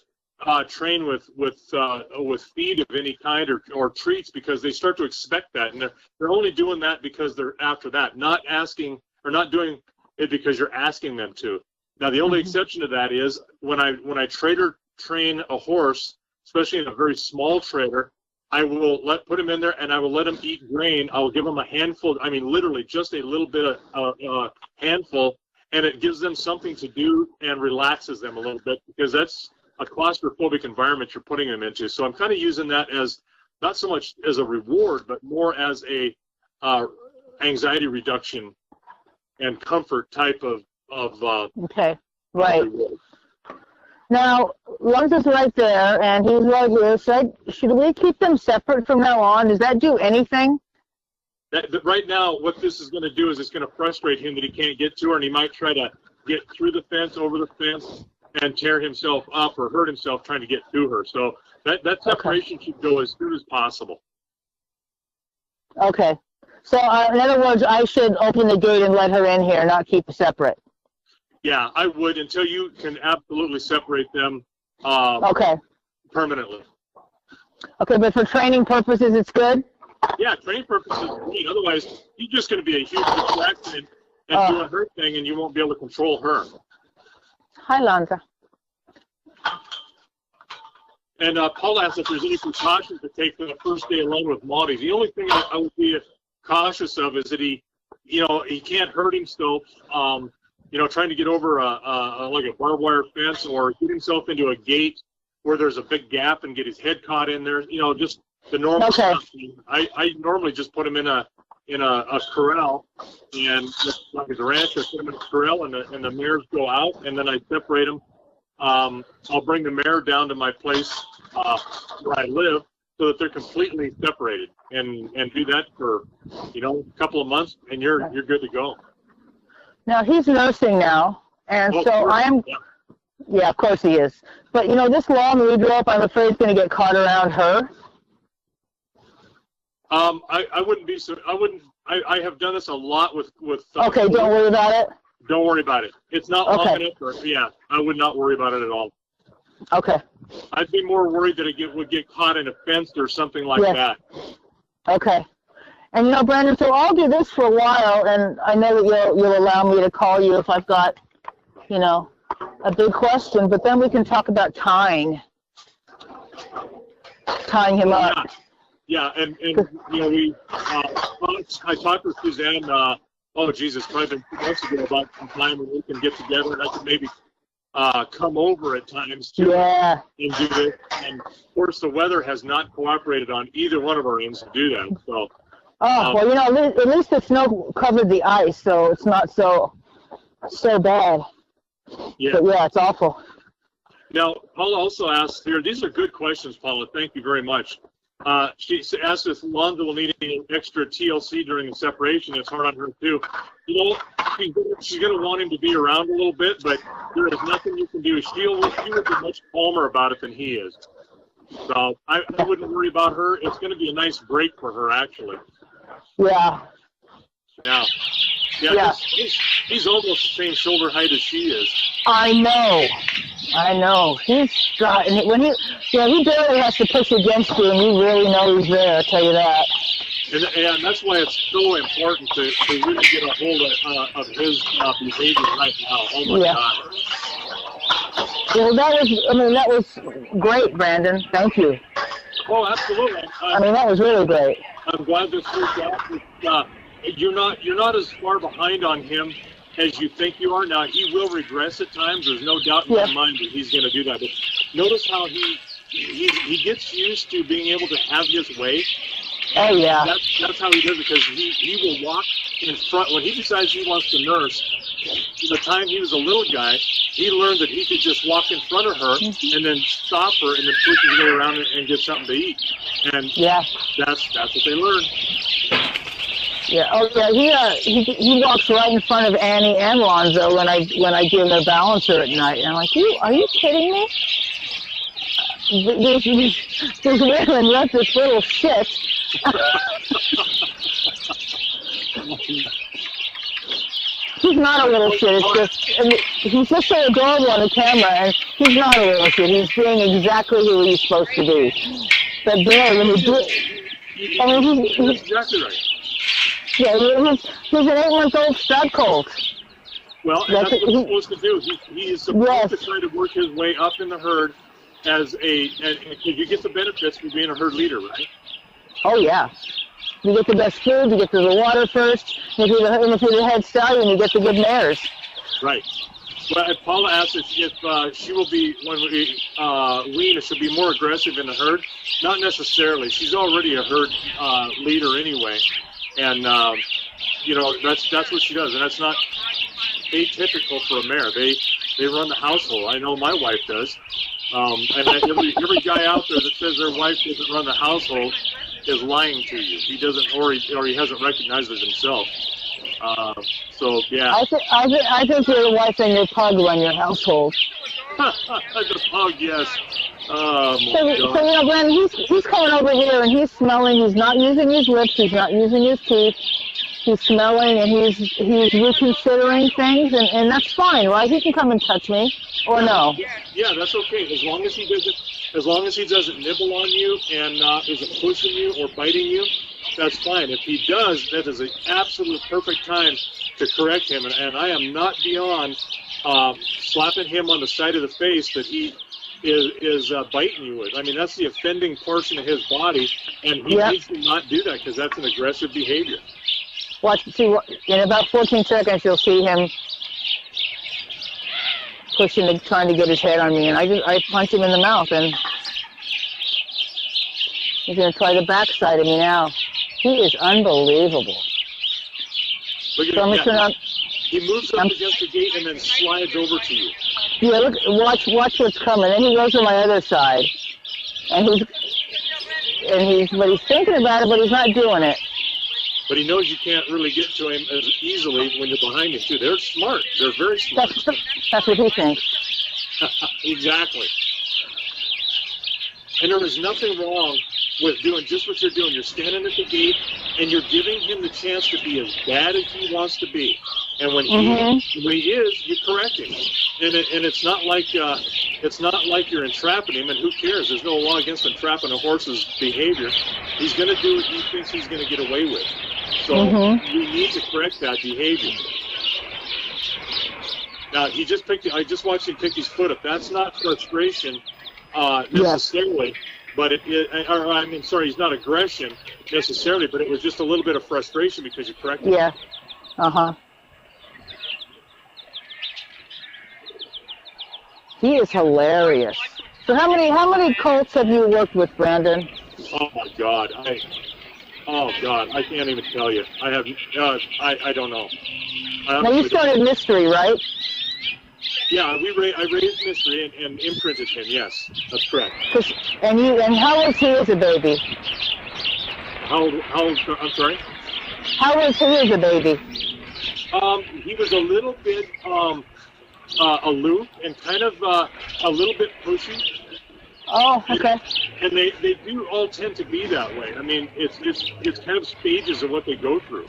train with feed of any kind or treats, because they start to expect that, and they're only doing that because they're after that, not asking or not doing it because you're asking them to. Now the only exception to that is when I train a horse, especially in a very small trailer, I will put him in there and I will let him eat grain. I will give him a handful. I mean, literally just a little bit of handful, and it gives them something to do and relaxes them a little bit, because that's a claustrophobic environment you're putting them into. So I'm kind of using that as not so much as a reward, but more as a anxiety reduction and comfort type of okay, right. Reward. Now, Lonza's right there, and he's right here. Should we keep them separate from now on? Does that do anything? Right now, what this is going to do is it's going to frustrate him that he can't get to her, and he might try to get through the fence, over the fence, and tear himself up or hurt himself trying to get to her. So that separation should go as soon as possible. Okay. So in other words, I should open the gate and let her in here, not keep separate. Yeah, I would, until you can absolutely separate them permanently. Okay, but for training purposes, it's good? Yeah, training purposes is great. Otherwise, you're just going to be a huge distraction and doing her thing, and you won't be able to control her. Hi, Lonza. And Paul asked if there's any precautions to take for the first day alone with Maudie. The only thing I would be cautious of is that he can't hurt himself, trying to get over like a barbed wire fence or get himself into a gate where there's a big gap and get his head caught in there. Just the normal stuff. I normally just put him in a corral, and like a ranch, I put him in a corral, and the mares go out, and then I separate them. I'll bring the mare down to my place where I live, so that they're completely separated, and do that for a couple of months, and you're good to go. Now he's nursing now, and yeah, of course he is. But this long lead rope, I'm afraid is going to get caught around her. I wouldn't be so. I have done this a lot with. Okay, don't worry about it. Don't worry about it. It's not long enough. I would not worry about it at all. Okay. I'd be more worried that it would get caught in a fence or something like that. Okay. And, Brandon, so I'll do this for a while, and I know that you'll allow me to call you if I've got, a big question, but then we can talk about tying him up. Yeah, and I talked with Suzanne, probably been 2 months ago about some time when we can get together, and I could maybe come over at times too and do this. And of course, the weather has not cooperated on either one of our ends to do that. So. At least the snow covered the ice, so it's not so bad. Yeah. But yeah, it's awful. Now, Paula also asked here, these are good questions, Paula. Thank you very much. She asked if Lonzo will need any extra TLC during the separation. It's hard on her, too. She's going to want him to be around a little bit, but there is nothing you can do. She will be much calmer about it than he is. So I wouldn't worry about her. It's going to be a nice break for her, actually. Yeah. Yeah. He's almost the same shoulder height as she is. I know. He's got, and when he barely has to push against you, and you really know he's there. I'll tell you that. And that's why it's so important to really get a hold of his behavior right now. Oh my God. Well, that was great, Brandon. Thank you. Oh, absolutely. That was really great. I'm glad this worked out. You're not as far behind on him as you think you are. Now, he will regress at times. There's no doubt in my mind that he's going to do that. But notice how he gets used to being able to have his way. Oh, yeah. That's how he does it, because he will walk in front. When he decides he wants to nurse, the time he was a little guy, he learned that he could just walk in front of her and then stop her and then push his way around and get something to eat. And that's what they learn. Yeah. Oh, yeah. He walks right in front of Annie and Lonzo when I give him a balancer at night. And I'm like, are you kidding me? These women left this little shit. He's not a little shit. He's just so adorable on the camera, and he's not a little shit. He's being exactly who he's supposed to be. But boy, when he's exactly right. Yeah, he's an 8-month-old stud colt. Well, and that's what he's supposed to do. He is supposed to try to work his way up in the herd and you get the benefits from being a herd leader, right? Oh, yeah. You get the best food, you get to the water first, and if you're the head stallion, you get the good mares. Right. Well, Paula asked if she will be, when we wean, she'll be more aggressive in the herd. Not necessarily. She's already a herd leader anyway. And, that's what she does. And that's not atypical for a mare. They run the household. I know my wife does. And every guy out there that says their wife doesn't run the household is lying to you. He doesn't, or he hasn't recognized it himself. So yeah. I think you're the wife and your pug run your household. The pug, yes. So Glenn, he's coming over here and he's smelling. He's not using his lips. He's not using his teeth. He's smelling and he's reconsidering things, and that's fine, right? He can come and touch me, or no? Yeah, that's okay. As long as he doesn't nibble on you and isn't pushing you or biting you, that's fine. If he does, that is an absolute perfect time to correct him. And I am not beyond slapping him on the side of the face that he is biting you with. I mean, that's the offending portion of his body, and he needs to not do that because that's an aggressive behavior. See, in about 14 seconds, you'll see him trying to get his head on me, and I punch him in the mouth, and he's going to try the backside of me now. He is unbelievable. Look at him. He moves up against the gate and then slides over to you. Yeah, look, watch what's coming. Then he goes to my other side, and he's thinking about it, but he's not doing it. But he knows you can't really get to him as easily when you're behind him, too. They're smart. They're very smart. That's what he thinks. Exactly. And there is nothing wrong with doing just what you're doing. You're standing at the gate, and you're giving him the chance to be as bad as he wants to be. And when he is, you correct him. And it's not like it's not like you're entrapping him, and who cares? There's no law against entrapping a horse's behavior. He's going to do what he thinks he's going to get away with. So we need to correct that behavior. Now, I just watched him pick his foot up. That's not frustration necessarily, but he's not aggression necessarily, but it was just a little bit of frustration because you corrected him. Yeah. Uh-huh. He is hilarious. So how many colts have you worked with, Brandon? Oh my God, I can't even tell you. I have, I don't know. Now you started Mystery, right? Yeah, I raised Mystery and imprinted him. Yes, that's correct. And how was he as a baby? I'm sorry. How was he as a baby? He was a little bit aloof and kind of a little bit pushy. Oh, okay. And they do all tend to be that way. I mean, it's kind of stages of what they go through,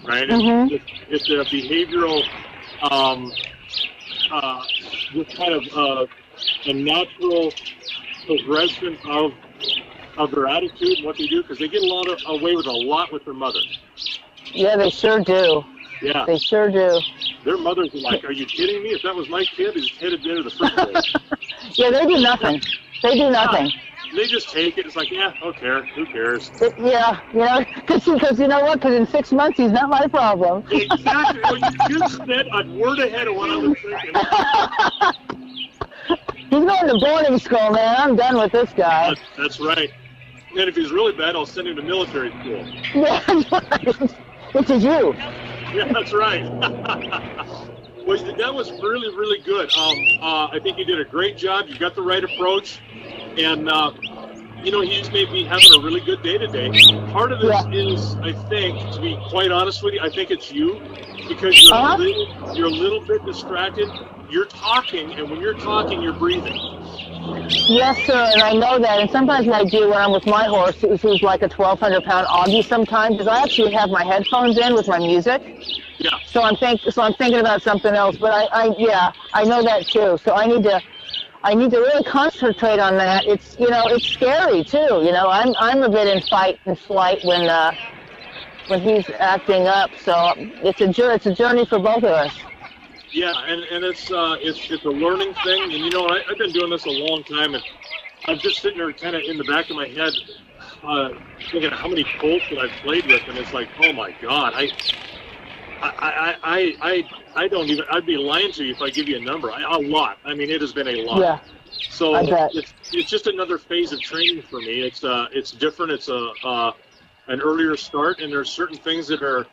right? It's a behavioral, just kind of a natural progression of their attitude and what they do, because they get away with a lot with their mother. Yeah, they sure do. Yeah. They sure do. Their mothers are like, "Are you kidding me? If that was my kid, he's headed into the refrigerator." Yeah, they do nothing. They do nothing. They just take it. It's like, yeah, okay, who cares? Yeah, because you know what? Because in 6 months, he's not my problem. Exactly. Well, you just said a word ahead of what I was thinking. He's going to boarding school, man. I'm done with this guy. That's right. And if he's really bad, I'll send him to military school. Yeah, that's right. Which is you. Yeah, that's right. Well, that was really, really good. I think you did a great job. You got the right approach. And, he just may be having a really good day today. Part of this is, I think, to be quite honest with you, I think it's you. Because you're a little bit distracted. You're talking, and when you're talking, you're breathing. Yes, sir, and I know that. And sometimes what I do when I'm with my horse, who's like a 1,200-pound Augie sometimes, is I actually have my headphones in with my music. Yeah. So I'm thinking about something else. But I know that too. So I need to really concentrate on that. It's it's scary too. I'm a bit in fight and flight when he's acting up. So it's a journey for both of us. Yeah, and it's a learning thing. And I've been doing this a long time, and I'm just sitting there kind of in the back of my head thinking how many colts that I've played with, and it's like, oh my God, I don't even. I'd be lying to you if I give you a number. A lot. I mean, it has been a lot. Yeah. So I bet. it's just another phase of training for me. It's different. It's an earlier start, and there's certain things that are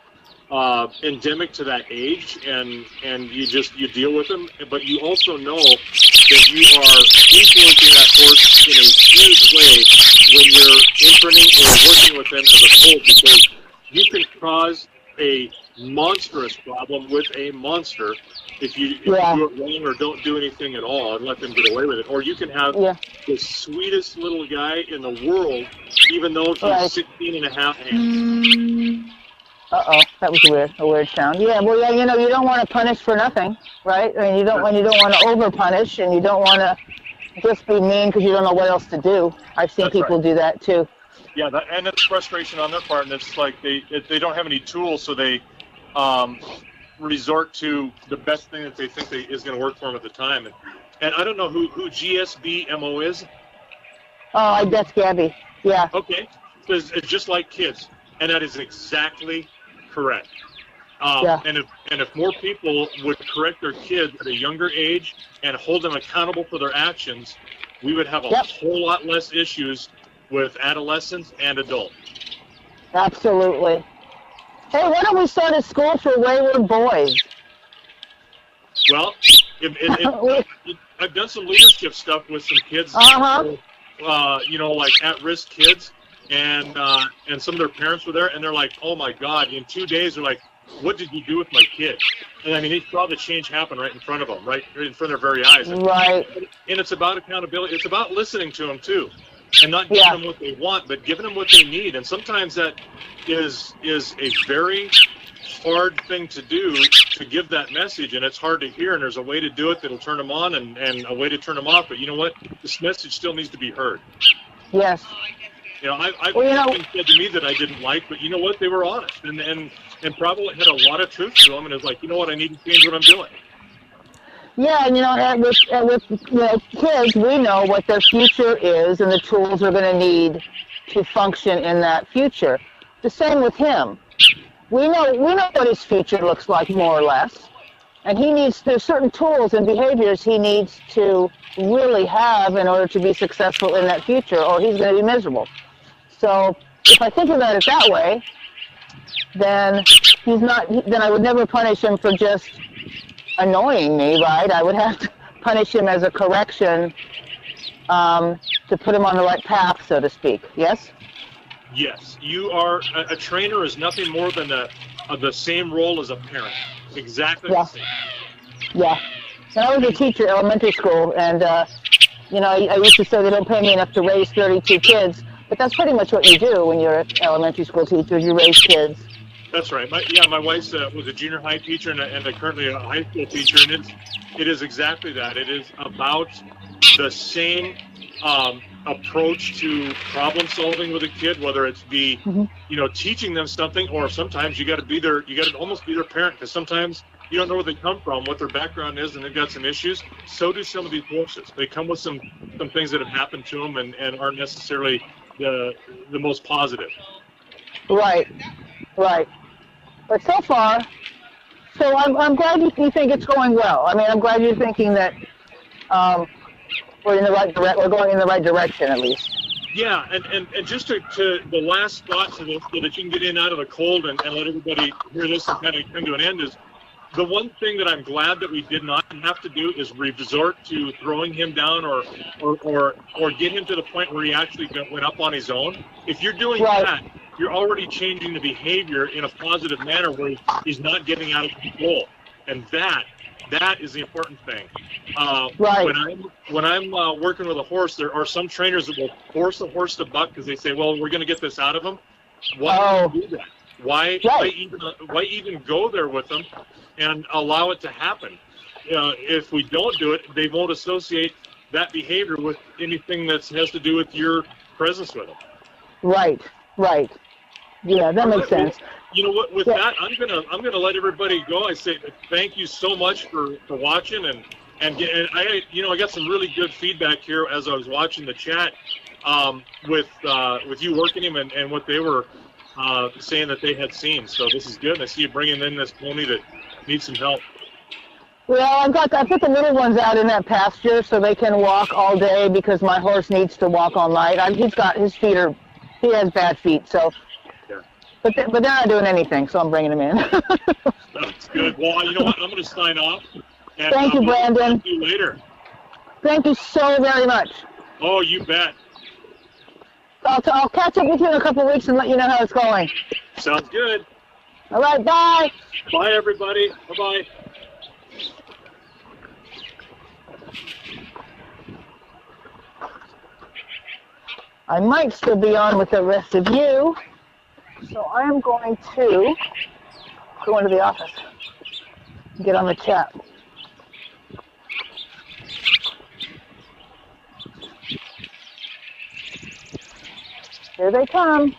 endemic to that age, and you deal with them. But you also know that you are influencing that horse in a huge way when you're imprinting or working with them as a colt, because you can cause a monstrous problem with a monster if you do it wrong or don't do anything at all and let them get away with it. Or you can have the sweetest little guy in the world, even though he's 16 and a half hands. Uh-oh, that was a weird sound. Yeah, well, yeah, you don't want to punish for nothing, right? I mean, you don't want to over-punish, and you don't want to just be mean because you don't know what else to do. I've seen people do that too. Yeah, and it's frustration on their part, and it's like they don't have any tools, so they resort to the best thing that they think is going to work for them at the time. And I don't know who GSBMO is. Oh, that's Gabby. Yeah. Okay, it's just like kids, and that is exactly correct. And if more people would correct their kids at a younger age and hold them accountable for their actions, we would have a whole lot less issues with adolescents and adults. Absolutely. Hey, why don't we start a school for wayward boys? Well, I've done some leadership stuff with some kids, like at-risk kids, and some of their parents were there, and they're like, oh my God, in 2 days, they're like, what did you do with my kid? And I mean, they saw the change happen right in front of them, right in front of their very eyes. Right. And it's about accountability. It's about listening to them too, and not giving them what they want, but giving them what they need. And sometimes that is a very hard thing to do to give that message, and it's hard to hear, and there's a way to do it that'll turn them on and a way to turn them off, but you know what? This message still needs to be heard. Yes. You know, I've been said to me that I didn't like, but you know what? They were honest, and probably had a lot of truth to them, and it's like, you know what? I need to change what I'm doing. Yeah, and you know, and with you know, kids, we know what their future is and the tools they're going to need to function in that future. The same with him. We know what his future looks like, more or less, and there's certain tools and behaviors he needs to really have in order to be successful in that future, or he's going to be miserable. So if I think about it that way, then then I would never punish him for just annoying me, right? I would have to punish him as a correction to put him on the right path, so to speak. Yes? Yes. You are a trainer is nothing more than the same role as a parent. Exactly the same. Yeah. And I was a teacher at elementary school, and you know, I used to say they don't pay me enough to raise 32 kids, but that's pretty much what you do when you're an elementary school teacher. You raise kids. That's right. My wife was a junior high teacher and currently a high school teacher, and it is exactly that. It is about the same approach to problem solving with a kid, whether it's you know, teaching them something, or sometimes you got to almost be their parent, because sometimes you don't know where they come from, what their background is, and they've got some issues. So do some of these horses. They come with some things that have happened to them and aren't necessarily the most positive. Right. But so far, I'm glad you think it's going well. I mean, I'm glad you're thinking that we're going in the right direction, at least. Yeah, and just to the last thought to this, so that you can get in out of the cold and let everybody hear this and kind of come to an end, is the one thing that I'm glad that we did not have to do is resort to throwing him down or get him to the point where he actually went up on his own. If you're doing that, you're already changing the behavior in a positive manner where he's not getting out of control, and that is the important thing. When I'm working with a horse, there are some trainers that will force a horse to buck because they say, "Well, we're going to get this out of him." Why do that? Why even go there with them and allow it to happen? If we don't do it, they won't associate that behavior with anything that has to do with your presence with them. Right. Yeah, that makes sense. You know what? With that, I'm gonna let everybody go. I say thank you so much for watching, and I got some really good feedback here as I was watching the chat with you working him and what they were saying that they had seen. So this is good. I see you bringing in this pony that needs some help. Well, I put the little ones out in that pasture so they can walk all day, because my horse needs to walk all night. He has bad feet, so. Yeah. But they're not doing anything, so I'm bringing them in. That's good. Well, you know what? I'm going to sign off. And, thank you, Brandon. See you later. Thank you so very much. Oh, you bet. I'll catch up with you in a couple of weeks and let you know how it's going. Sounds good. All right, bye. Bye, everybody. Bye-bye. I might still be on with the rest of you, so I am going to go into the office and get on the chat. Here they come.